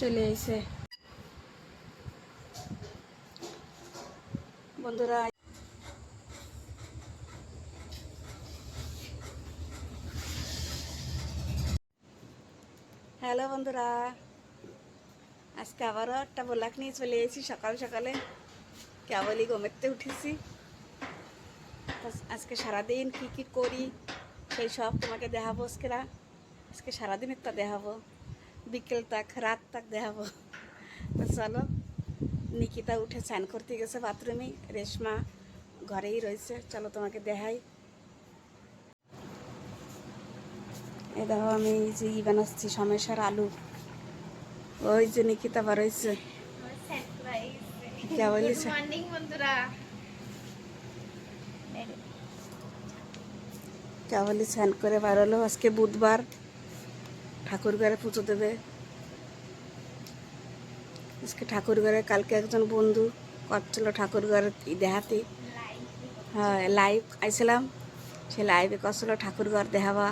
চলে এসে বন্ধুরা, হ্যালো বন্ধুরা, আজকে আবারও একটা ব্লগ নিয়ে চলে এসেছি। সকাল সকালে কেবলই ঘুমেতে উঠেছি। আজকে সারাদিন কী কী করি সেই সব তোমাকে দেখাবো। আজকে সারাদিনের তা দেখাবো, বিকেল তাক রাত তাক দেখাবো। তো চলো, নিকিতা উঠে স্নান করতে গেছে বাথরুমে, রেশমা ঘরেই রয়েছে। চলো তোমাকে দেখাই। এই দেখো, আমি এই যে বানাচ্ছি সমেসার আলু। ওই যে নিকিতা বারোইছে। কেবলই স্নান করে বাড়ালো। আজকে বুধবার, ঠাকুর ঘরে পুজো দেবে আজকে ঠাকুর ঘরে। কালকে একজন বন্ধু করছিল ঠাকুর ঘরে দেখাতে, হ্যাঁ লাইভ আইছিলাম, সে লাইভে করছিল ঠাকুর ঘর দেখাবা।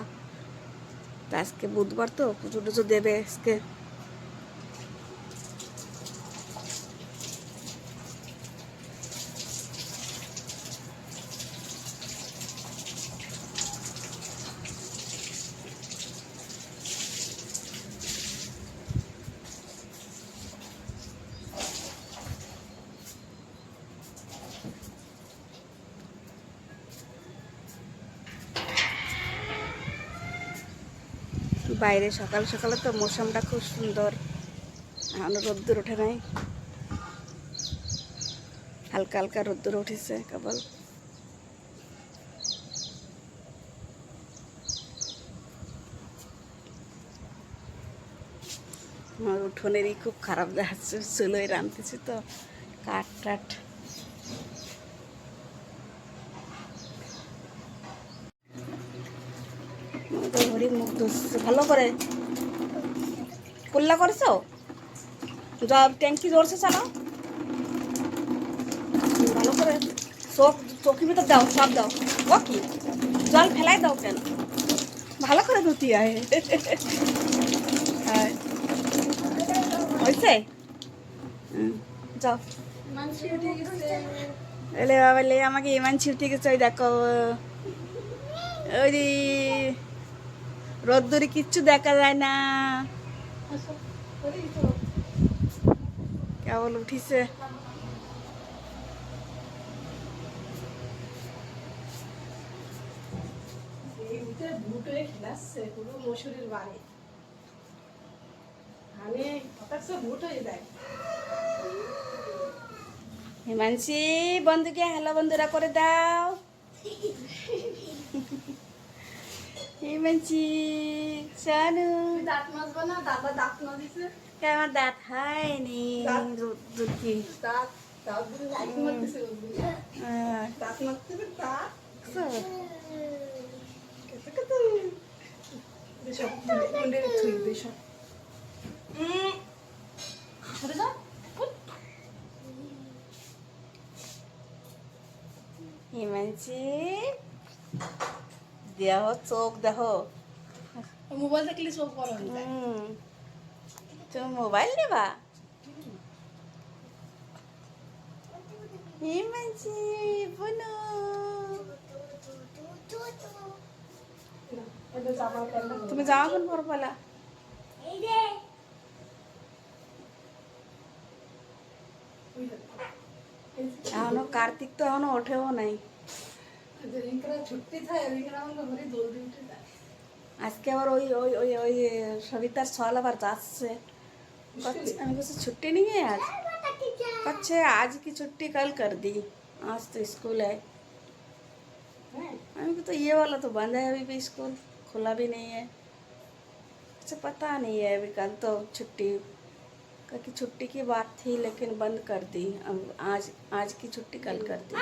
তা আজকে বুধবার তো পুজো টুজো দেবে আজকে। বাইরে সকাল সকালে তো মৌসুমটা খুব সুন্দর, এখন রোদ্দুর ওঠে নাই, হালকা হালকা রোদ্দুর উঠেছে কেবল। আমার উঠোনেরই খুব খারাপ দেখাচ্ছে, চুলোয় রাঁধতেছি তো কাঠ টাঠ। ঘড়ি মুখ ধুচ্ছে ভালো করে, কুল্লা করেছো, জব ট্যাঙ্কি জোরছে চালাও ভালো করে। চোখের ভিতর দাও, সব দাও। ও কি জল ফেলাই দাও কেন, ভালো করে ধুতি আয়। হ্যাঁ হয়েছে, যাও। এলে বাবা লে, আমাকে ইমান ছিটতে গেছে। ওই দেখো, ওই রোদ্দুরে কিচ্ছু দেখা যায় না, কেবল উঠিছে। হিমাংশী বন্ধুকে হ্যালো বন্ধুরা করে দাও। হিমাংশী শানু, দাঁত মাজবো না, দাদা দাঁত মাজিছে। আমার দাঁত হয়নি, দুঃখী দাঁত দাঁত গুলো লাইট মারতেছে, দাঁত মারতে দাঁত হিমাংশী দেহ চোখ দেহ। মোবাইল দেখলে চোখ বড় হয়ে যায়। তুমি মোবাইল নেবা? হিমাংশী বোনো, তুমি জামা কোন পর পালা? এখনো কার্তিক তো এখনো ওঠেও নাই। আজকে আবার ওই ওই ওই ওই সবিতার ছল আবার যাচ্ছে। আমি বলছি ছুट्टी नहीं है आज, अच्छा आज की छुट्टी कल कर दी, आज तो स्कूल है। अभी तो ये वाला तो बंद है, अभी भी स्कूल खुला भी नहीं है। अच्छा पता नहीं है, अभी कल तो छुट्टी कि छुट्टी की बात थी लेकिन बंद कर दी। अब आज की छुट्टी कल कर दी।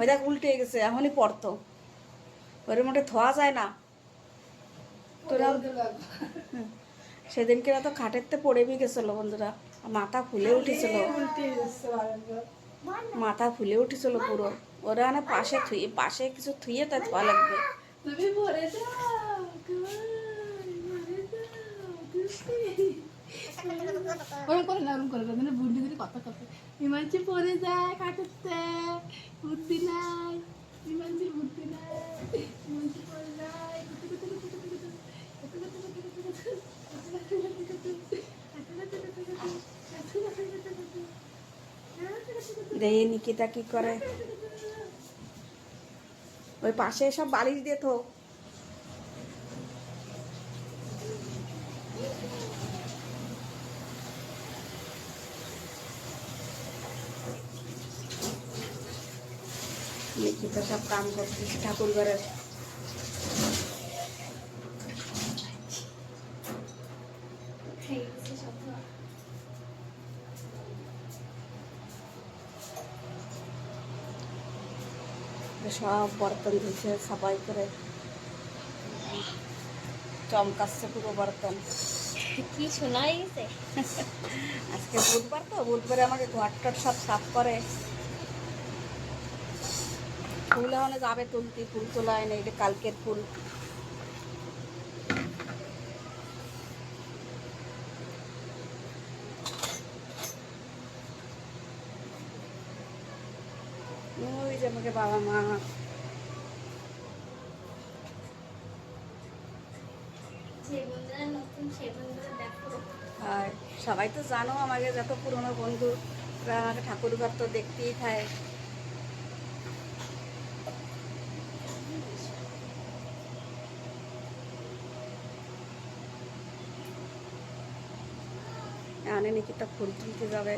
ওই দেখ উল্টে গেছে, এখনই পড়তো, ওর মোটে ধোয়া যায় না। তোরা সেদিনকে তো খাটেরতে পড়ে বি গেছিল বন্ধুরা, মাথা ফুলে উঠেছিল, মাথা ফুলে উঠেছিল পুরো। ওরা না পাশে কিছু থুয়ে তাই ধোয়া লাগবে। ওরকম করে না, ওরকম করে না, বুদ্ধি দিলে কথা কথা হিমাংশু পরে যায় কাটতে, বুদ্ধি নাই, হিমাংশুর বুদ্ধি নাই, হিমাংশু পরে যায় দেখি নিকিতা কি করে। ওই পাশে সব বালিশ দিয়ে তো নিকিতা সব কাম করতেছে ঠাকুর ঘরের। সব বর্তন ধুচ্ছে সাফাই করে, চমকাচ্ছে পুরো বর্তন। কি শোনাই গেছে। আজকে বুধবার তো, বুধবারে আমাকে ঘর টর সব সাফ করে। ফুল এখন যাবে তুলতে, ফুল তোলা হয় না, এটা কালকের ফুল। ওই যে আমাকে বাবা মা, যে বন্ধুরা নতুন সে বন্ধুরা দেখো। আর সবাই তো জানো আমাকে, যত পুরনো বন্ধুরা আমাকে ঠাকুর ঘর তো দেখতেই খায়। এখানে নিকিতা ফুল তুলতে যাবে।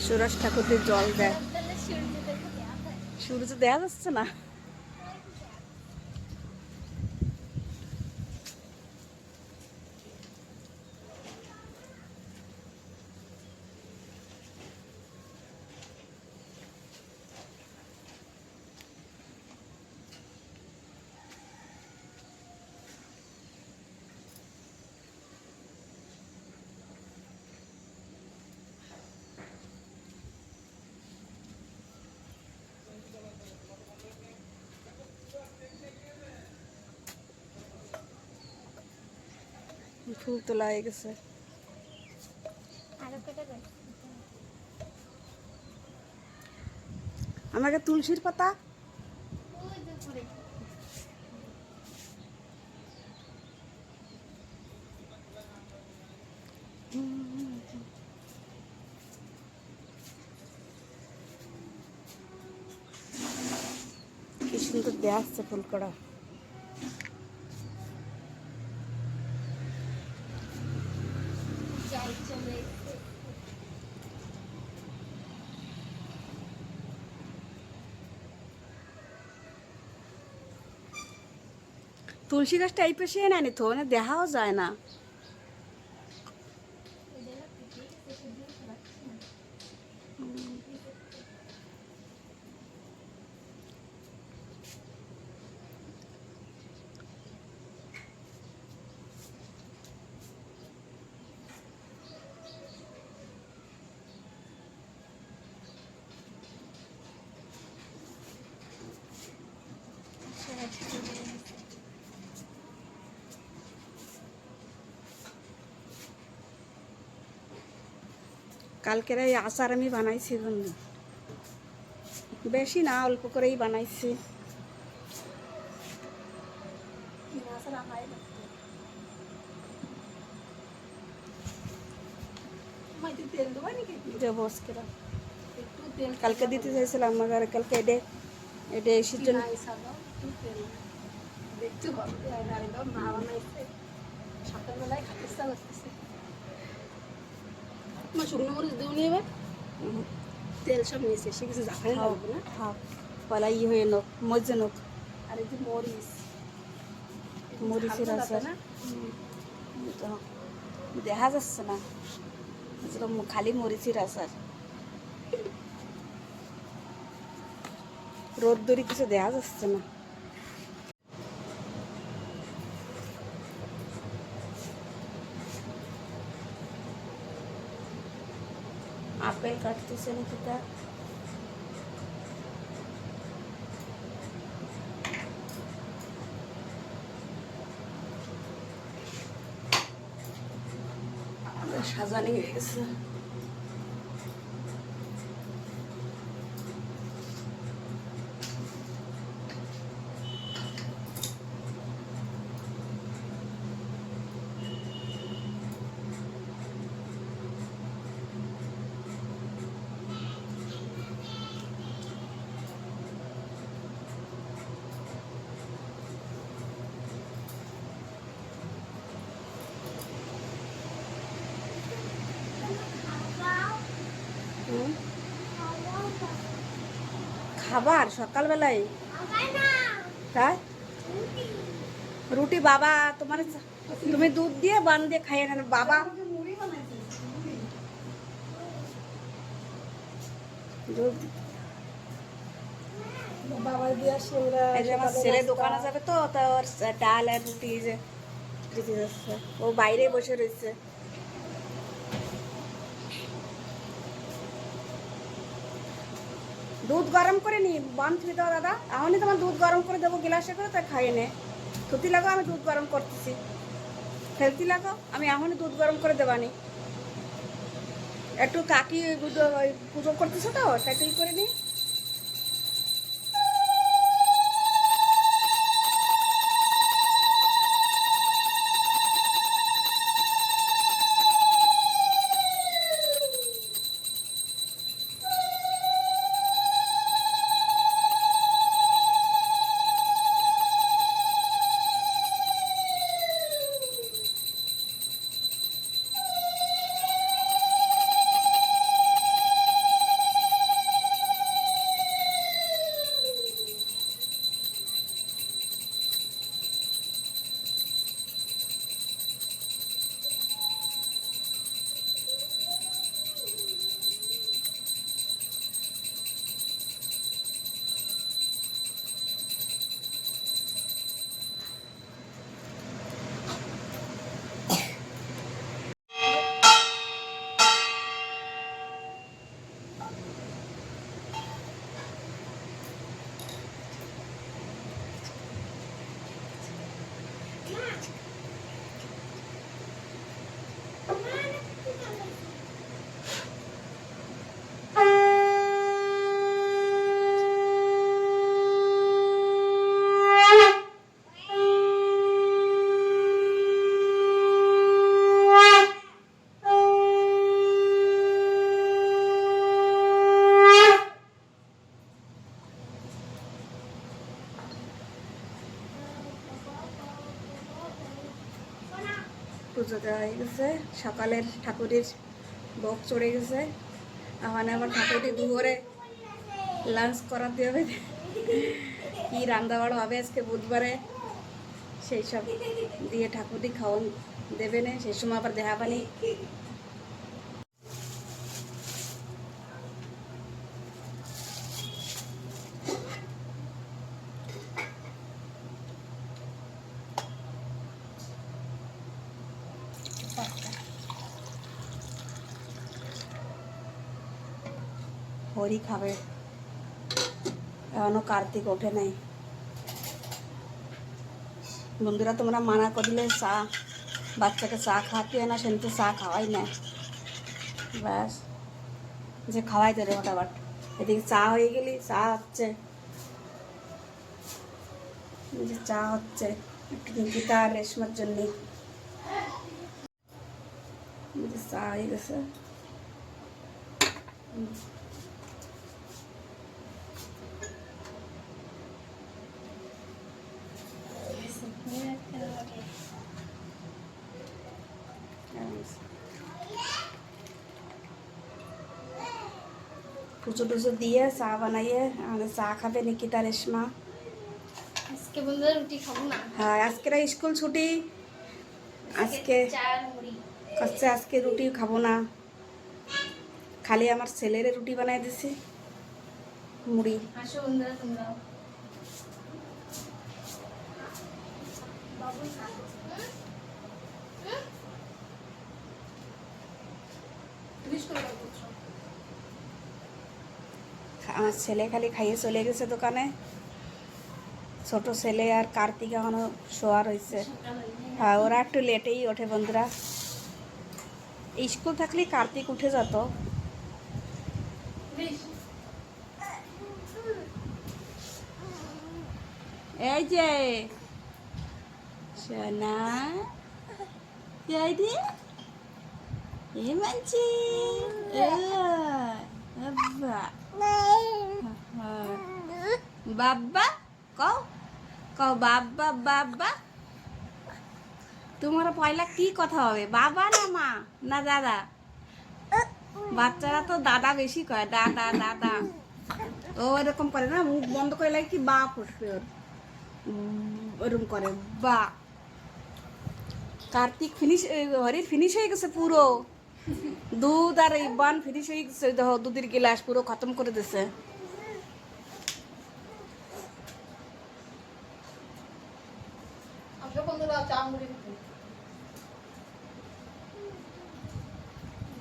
সুরজ ঠাকুরদের জল দেয়। তাহলে সূর্য দেখে দেওয়া হয়। সূর্য দেখা যাচ্ছে না। ফুল তোলা হয়ে গেছে। আরো কটা রয়েছে। আমাকে তুলসীর পাতা, ওই যে উপরে। কি সুন্দর দেয়া আসছে ফুল করা। জল চলে এসেছে। তুলসী গাছটা এই পেশে নেয়নি তো, মানে দেখাও যায় না। এদের না পিটিয়ে গেছে, শুধু পাচ্ছি না। কালকের এই আচার আমি বানাইছি বন্ধু, বেশি না অল্প করেই বানাইছি। তেল দেবো নাকি? দেবো আজকে। একটু তেল কালকে দিতে চাইছিলাম মগার, কালকে এডে এডে এসির জন্য। দেখতে হবে, একদম মা বানাইছে, সকালবেলায় খাতে ইচ্ছা করতেছে। তোমার শুকনো মরিচ দেবনি এবার, তেল সব নিয়েছে, সে কিছু জাফানি লাগবে না। থাক পয়লা ই হয়ে নোক, মজে নোক। আর এই যে মরিচ, মরিচের হালকা আচার না, তো দেখা যাচ্ছে না, খালি মরিচের আচার। রোদ্দুরি কিছু দেখা যাচ্ছে না। আপেল কাটতেছে নিকিতা। সাজানি হয়ে গেছে। হুম, খাবার সকালবেলায় তাই রুটি বাবা তোমার তুমি দুধ দিয়ে বান দিয়ে খাইয়ে নেন বাবা। দুধ বাবা দিয়ে সিংড়া এই যে আমার ছেলে দোকানে যাবে তো তা ওর ডাল আর রুটি এই যে দিতে যাচ্ছে। ও বাইরে বসে রয়েছে। দুধ গরম করে নি বান থুই দাও দাদা। এখনই তোমার দুধ গরম করে দেবো গিলাসে করে তা খাইয়ে নে। থুতি লাগো আমি দুধ গরম করতেছি। ফেলতি লাগো আমি এখনই দুধ গরম করে দেবানি। একটু কাকি পুজো করতেছে তো তাকে ই করে নি। পুজো দেওয়া হয়ে গেছে। সকালের ঠাকুরের ভোগ চড়ে গেছে। এখন আবার ঠাকুরটি দুপুরে লাঞ্চ করাতে হবে। কি রান্না বাড়া হবে আজকে বুধবারে সেই সব দিয়ে ঠাকুরটি খাওয়ান দেবে না। সেই সময় আবার দেখা পানি। হরি খাবে এখনো কার্তিক ওঠে নাই। বন্ধুরা তোমরা মানা করলে চা বাচ্চাকে চা খাওয়াতে হয় না সেন তো চা খাওয়াই না। ব্যাস যে খাওয়াই দেবে ফটাফট। এদিকে চা হয়ে গেলি চা হচ্ছে যে চা হচ্ছে একটু নিকিতা আর রেশমার জন্যে চা হয়ে গেছে। পুজো টুজো দিয়ে চা বানাইয়ে আমাদের চা খাবে নিকিতা রেশমা। আজকে বন্ধুরা রুটি খাবো না। হ্যাঁ আজকের স্কুল ছুটি। আজকে চার মুড়ি। আচ্ছা আজকে রুটি খাবো না, খালি আমার ছেলের রুটি বানাই দিছি মুড়ি। আসো বন্ধুরা তোমরাও। ত্রিশ করে করছো আমার ছেলে খালি খাইয়ে চলে গেছে দোকানে, ছোট ছেলে আর কার্তিক এখনো শোয়ার হয়েছে। হ্যাঁ, ওরা একটু লেটেই ওঠে বন্ধুরা। স্কুল থাকলে কার্তিক উঠে যেত। এই যে সোনা, রে এ মানছি বাবা, কও কও বাবা বাবা। তোমার পয়লা কি কথা হবে, বাবা না মা না দাদা? বাচ্চারা তো দাদা বেশি কয়, দাদা দাদা। ও এরকম করে না, মুখ বন্ধ করে লাগে কি বা ফুটবে ওর, ওরকম করে বা। কার্তিক ফিনিশ, হরির ফিনিশ হয়ে গেছে পুরো, দুধ আর এই বান ফিনিশ হয়ে গেছে। দেখো দুধের গিলাস পুরো খতম করে দিছে।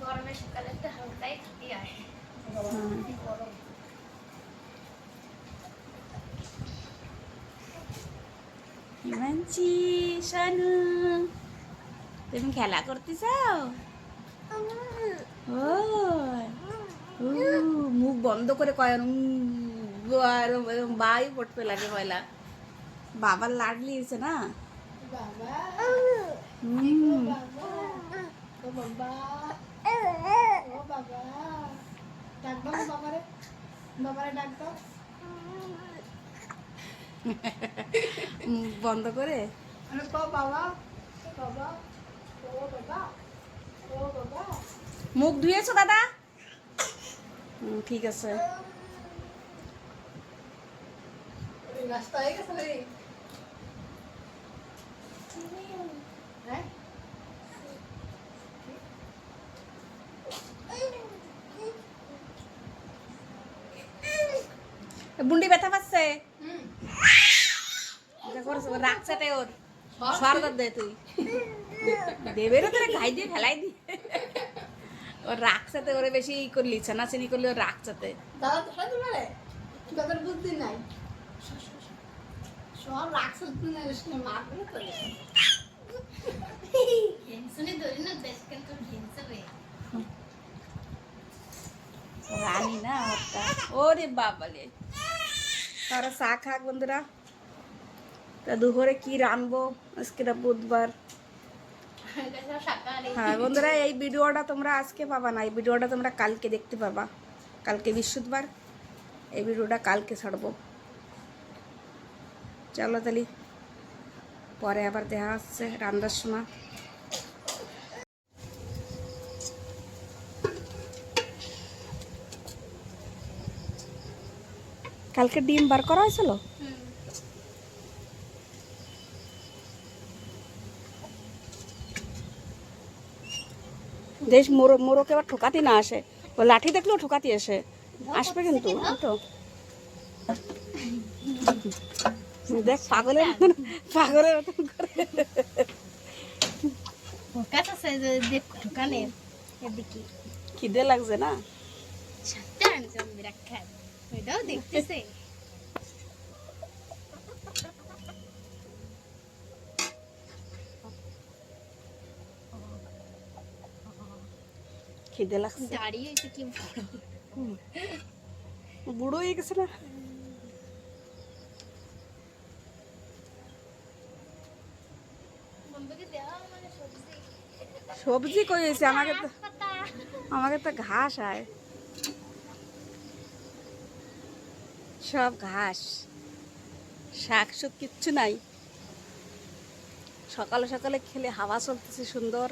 গরমের সকালে একটা হালকাই খাতি আসে। মানছি শানু, তুমি খেলা করতে চাও? ও মুখ বন্ধ করে কয়, আর বাই পড়তে লাগে পয়লা। বাবার লাডলি হয়েছে না। বাবা, হুম, বাবা, ও বাবা, ও বাবা, ডাক দাও না বাবারে, বাবারে ডাক দাও। মুখ বন্ধ করে। আরে বাবা, বাবা, ও বাবা, ও বাবা। মুখ ধুয়েছো দাদা? ঠিক আছে। নাস্তা হয়ে গেছে রে? হ্যাঁ, বুন্ডি ব্যথা পাচ্ছে, রাখছাতে ওর সরদার দে তুই দেবের তোরে ঘাই দিয়ে ফেলাই দি। ওর রাখছাতে ওরে বেশি ই করলি, ছানাচিনি করলি ওর রাখছাতে। দাদা তো সাথে পারে, দাদার বুদ্ধি নাই। সব রাখছে মারবে তো। টেনশনে ধরি না, দেশ কিন্তু টেনশনে। রানী না ওরটা। ওরে বাবালে, তারা চা খাক বন্ধুরা। তা দুপুরে কি রানবো আজকে? বুধবার। হ্যাঁ বন্ধুরা, এই ভিডিওটা তোমরা আজকে পাবা না, এই ভিডিওটা তোমরা কালকে দেখতে পাবা। কালকে বৃহস্পতিবার, এই ভিডিওটা কালকে ছাড়বো। চলো তাহলে পরে আবার দেখা হচ্ছে রান্নার সময়। কালকে ডিম বার করা হয়েছিল। দেশ মোরকে আবার ঠোকাতে না আসে, ও লাঠি দেখলেও ঠোকাতে আসে, আসবে কিন্তু। তো দেখ পাগলের মতন, পাগলের মতন করে। ফোকাস আছে যে দেখ ঠোকানে এদিকে খিদে লাগছে না? সাথে আনছে বিরাট, ওইটাও দেখতেছে। খিদে লাগছে, দাঁড়িয়ে হয়েছে কি বড়, বুড়ো হয়ে গেছে না। বন্ধুকে দেওয়া মানে সবজি সবজি কই হয়েছে? পাতা। আমাকে তো ঘাস আয়, সব ঘাস, শাক সব কিচ্ছু নাই। সকালে সকালে খেলে হাওয়া চলতেছে সুন্দর।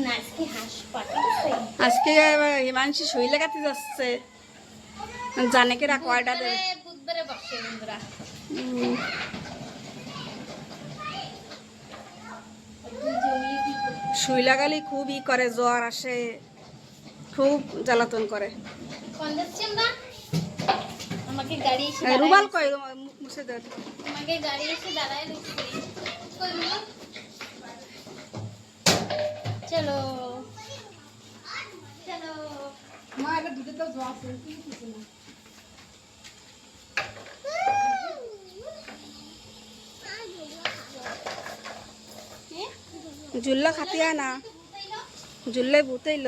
না আজকে হাঁস পাঠাচ্ছে। আজকে হিমাংশী সই লাগাতে যাচ্ছে, জানে কিরা কয়টা দেবে। বুধবারে বসে বন্ধুরা। সুই লাগালে খুব ই করে, জ্বর আসে, খুব জ্বালাতন করে। কোন যাচ্ছি আমরা? আমাকে গাড়ি এসে রুমাল কই, মুছে দে। আমার আগে গাড়ি এসে দাঁড়ায় রয়েছে কই মামা? চলো চলো মা এটা দুটো তো জল ফেলতে কিছু না। জুল্লা খাতিয়া না, জুল্লাই ভূতেইল।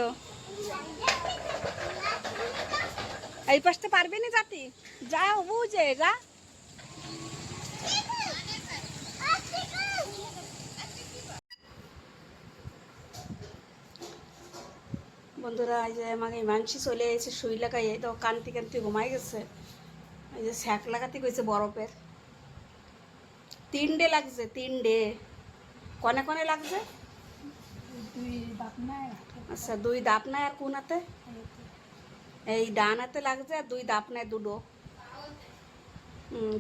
এই পাশটা পারবি না জাতি, যা বুঝে যা। বন্ধুরা এই যে আমাকে মানসি চলে এসে সুই লাগাই, তো কান্তি কান্তি ঘুমাই গেছে। এই যে স্যাক লাগাতে কইছে বরফের। 3 ডে লাগছে, 3 ডে। কনে কনে লাগছে? দুই বাপ নাই আচ্ছা 2 দাপ নাই আর কোন হাতে? এই ডান হাতে লাগছে আর 2 দাপ নাই দুটো।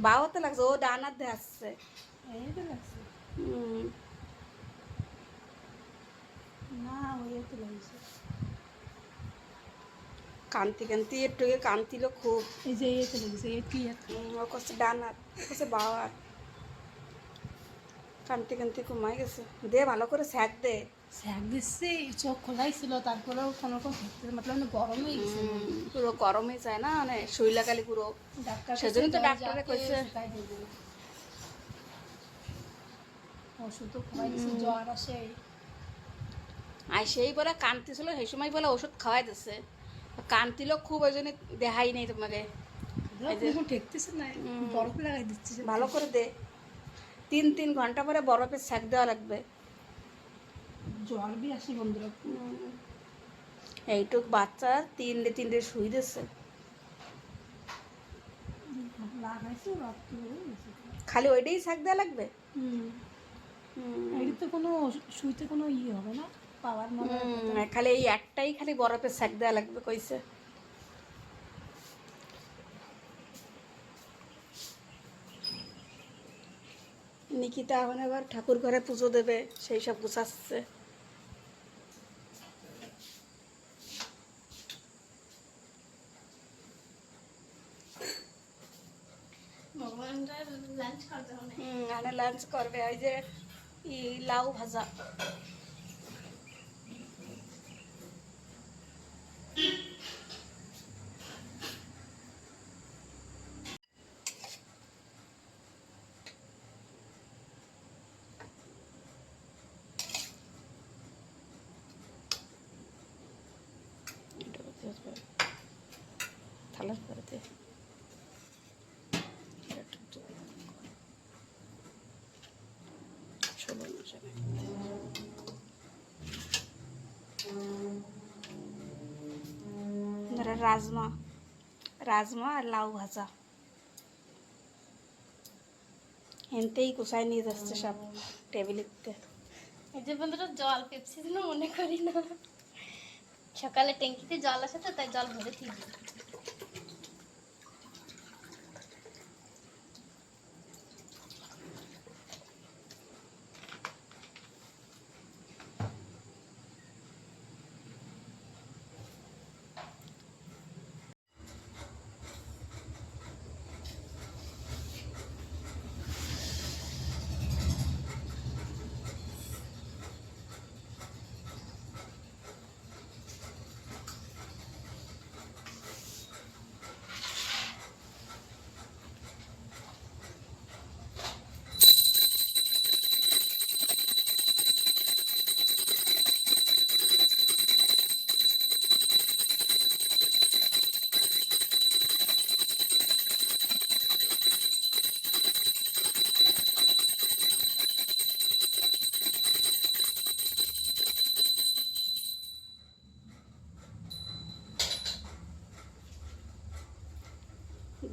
বাও হাতে লাগছে, ও ডান হাতে আসছে। এই তো লাগছে না, ওই তো লাগছে। কান্তি কান্তি একটু কান্তিল খুব। এই যে এই তো লাগছে, এই কি হাত? ও করছে ডান হাত, ও করছে বাও হাত। কান্তি কান্তি ঘুমাই গেছে। দে ভালো করে স্যাক দে। স্যাক দিচ্ছে, চোখ খোলাই ছিল, তারপরেও কোনো রকম ধরতে মতলব না, গরম হয়ে গেছে। পুরো গরম হয়ে যায় না, মানে সুই লাগালি পুরো। ডাক্তার সেজন্য তো ডাক্তারে কইছে ওষুধ তো খাওয়াই দিচ্ছে, জ্বর আসে। আর সেই বলে কান্তি ছিল, সেই সময় বলে ওষুধ খাওয়াই দিচ্ছে। কান্তিল খুব, ওই জন্য দেখাই নেই তোমাকে। ঠেকতেছে না, বরফ লাগাই দিচ্ছে। ভালো করে দে। 3 ঘন্টা পরে বরফের স্যাক দেওয়া লাগবে। জ্বর বি আসে বন্ধুরা। এইটুক বাচ্চা 3 ডে শুই দিচ্ছে। লাগাইছে রক্ত বেরিয়ে গেছে। খালি ওইটাই স্যাক দেওয়া লাগবে। এটা তো কোনো শুইতে কোনো হবে না, পাওয়ার মনে খালি এই একটাই খালি বরফের স্যাক দেওয়া লাগবে কইছে। নিকিতা এখন আবার ঠাকুর ঘরে পুজো দেবে, সেই সব গুছাচ্ছে। ভগবানটা লাঞ্চ করতে হবে। আনে লাঞ্চ করবে, ওই যে লাউ ভাজা। থালার পরেতে রাজমা, রাজমা আর লাউ ভাজা এনতেই কুচাই নিয়ে যাচ্ছে সব টেবিলেতে। এই যে বন্ধুরা জল পেপসি যেন মনে করি না, সকালে ট্যাঙ্কিতে জল আসে তো তাই জল ভরে দিই।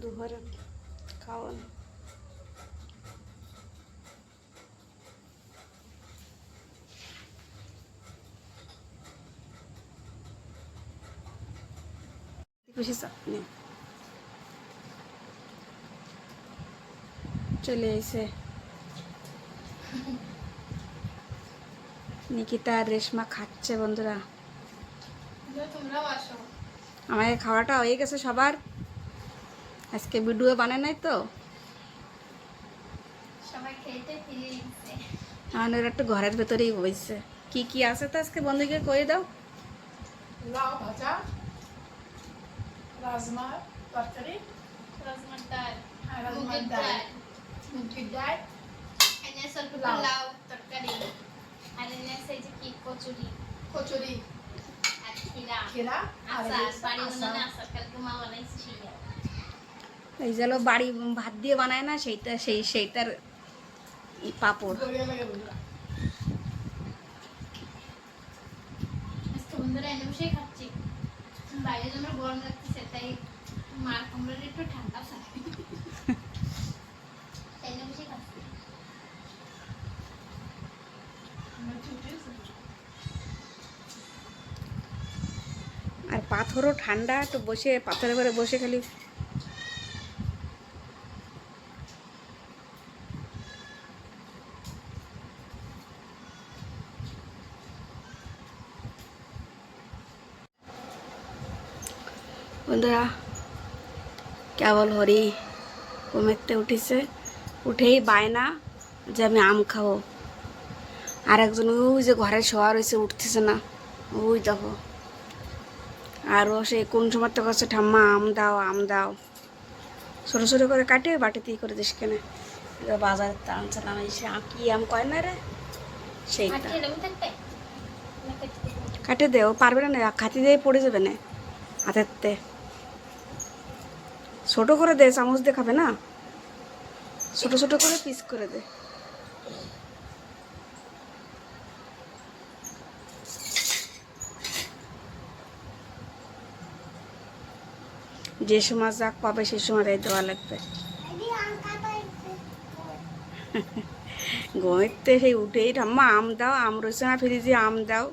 দুপুরে খাওয়ান। খুশি চাটনি চলে এসে নিকিতা আর রেশমা খাচ্ছে বন্ধুরা। তোমরাও আসো। আমাদের খাওয়াটা হয়ে গেছে সবার, আজকে ভিডিও বানায় নাই তো খেতে ফিরে গেছে। আমাদের একটু ঘরের ভেতরেই বইছে। কি কি আছে তো আজকে বন্ধুকে কয়ে দাও। লাউ ভাজা, রাজমা তরকারি, রাজমার ডাল, আর রাজমার মুগের ডাল, ডাল, মুগের ডাল, এনে ಸ್ವಲ್ಪ লাউ। লাউ তরকারি, আর এনে সেই যে কি কচুরি, কচুরি, আর খিরা, খেরা, আর আচার, এই বাড়ি আচার। বানানো আচার কালকে মা বানাইছে সেই। এই যে হলো বাড়ি ভাত দিয়ে বানায় না, সেইটার পাপড়। বড়িয়া লাগে বন্ধুরা। আজকে বন্ধুরা এনে বসেই খাচ্ছি, বাইরে যেন গরম লাগতেছে তাই মার কমরাটা একটু ঠান্ডা থাকে, তাই এনে বসেই খাচ্ছি। আর পাথরও ঠান্ডা, একটু বসে পাথরের উপরে বসে খালি বন্ধুরা কেবল হরি ঘুমেতে উঠেছে, উঠেই বায়না যে আমি আম খাবো। আর একজন ওই যে ঘরে শোয়া রয়েছে, উঠতেছে না, ওই দেখো। আর ও সে কোন সময় তো কাছে ঠাম্মা আম দাও আম দাও, ছোটো ছোটো করে কাটে বাটিতেই করে দিস কেনে। বাজারে আনছিলাম এসে কি আম কয় না রে, সেইটা আজকে এরকম থাকবে না কেটে দেবো? কাটে দে, ও পারবে না, খাতি দিয়ে পড়ে যাবে না হাতেরতে। ছোটো করে দে, চামচ দিয়ে খাবে না, ছোটো ছোটো করে পিস করে দে। যে সময় যাক পাবে সেই সময় দেওয়া লাগবে। ঘুমিতে সেই উঠেই ঠাম্মা আম দাও, আম রয়েছে না ফ্রিজে, আম দাও।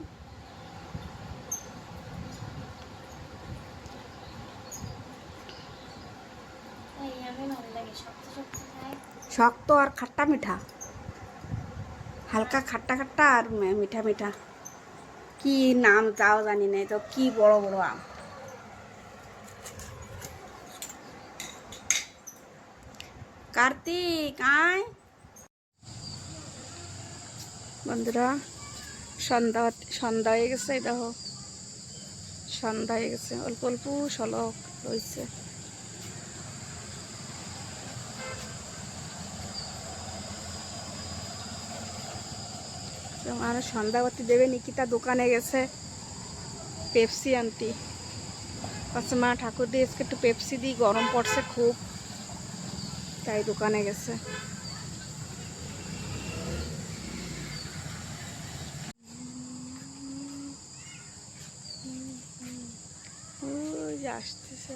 এই আমি ভালো লাগে শক্ত শক্ত খাই। শক্ত আর খাট্টা মিঠা, হালকা খাট্টা খাট্টা আর মিঠা মিঠা। কি নাম তাও জানি না, তো কি বড় বড় আম। কার্তিক আয়। বন্ধুরা সন্ধ্যা সন্ধ্যা হয়ে গেছে, এই দেখো সন্ধ্যা হয়ে গেছে, অল্প অল্প সলক রয়েছে। আর সন্ধ্যাবাতি দেবে, নিকিতা দোকানে গেছে পেপসি আনতি। আচ্ছা মা ঠাকুর দিয়ে আজকে একটু পেপসি দিই, গরম পড়ছে খুব, তাই দোকানে গেছে। ওই যে আসতেছে,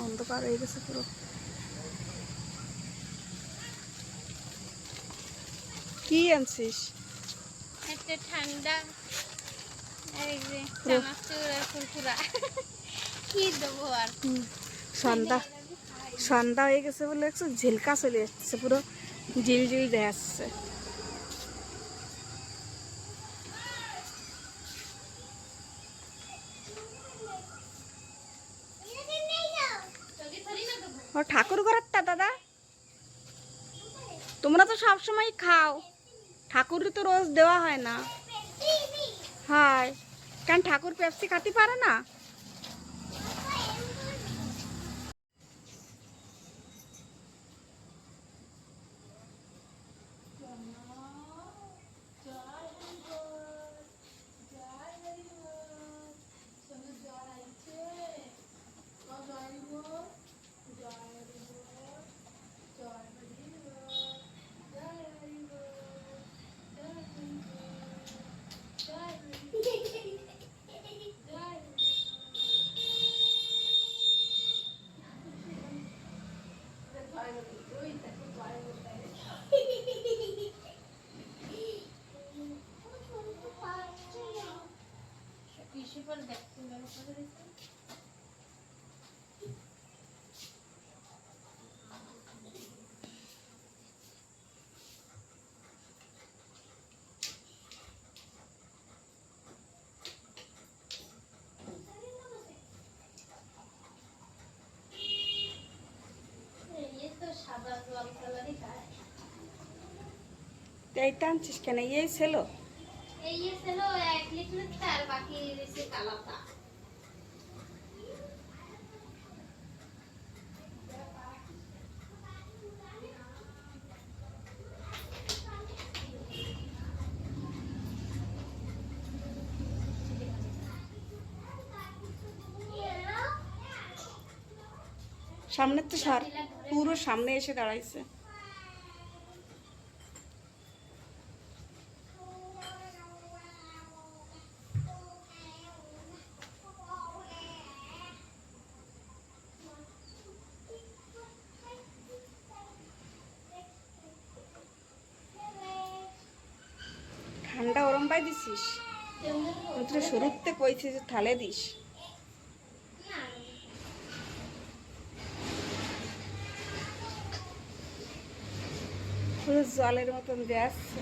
অন্ধকার হয়ে গেছে পুরো। কি আনছিস? একটা ঠান্ডা আর এই যে চানাচুর আর কুরকুরা, কি দেবো আর। সন্ধ্যা সন্ধ্যা হয়ে গেছে বলে একটু ঝিলকা চলে আসছে, পুরো ঝিলঝিল দেখা যাচ্ছে। ও ঠাকুর ঘরটা দাদা, তোমরা তো সব সময় খাও, ঠাকুর তো রোজ দেওয়া হয় না। হয় কেন ঠাকুর পেপসি খাতে পারে না? পিসি পরে দেখতে হবে। এইটা আনছিস কেন? এই ছিল এই ছিল 1 লিটার আর বাকি রয়েছে কালাতা। সামনের তো সর, পুরো সামনে এসে দাঁড়াইছে। ঠান্ডা ওরম পাই দিছিস? তোর শুরুতে কইছিস যে থালে দিস। পুরো জলের মতন দিয়ে আসছে।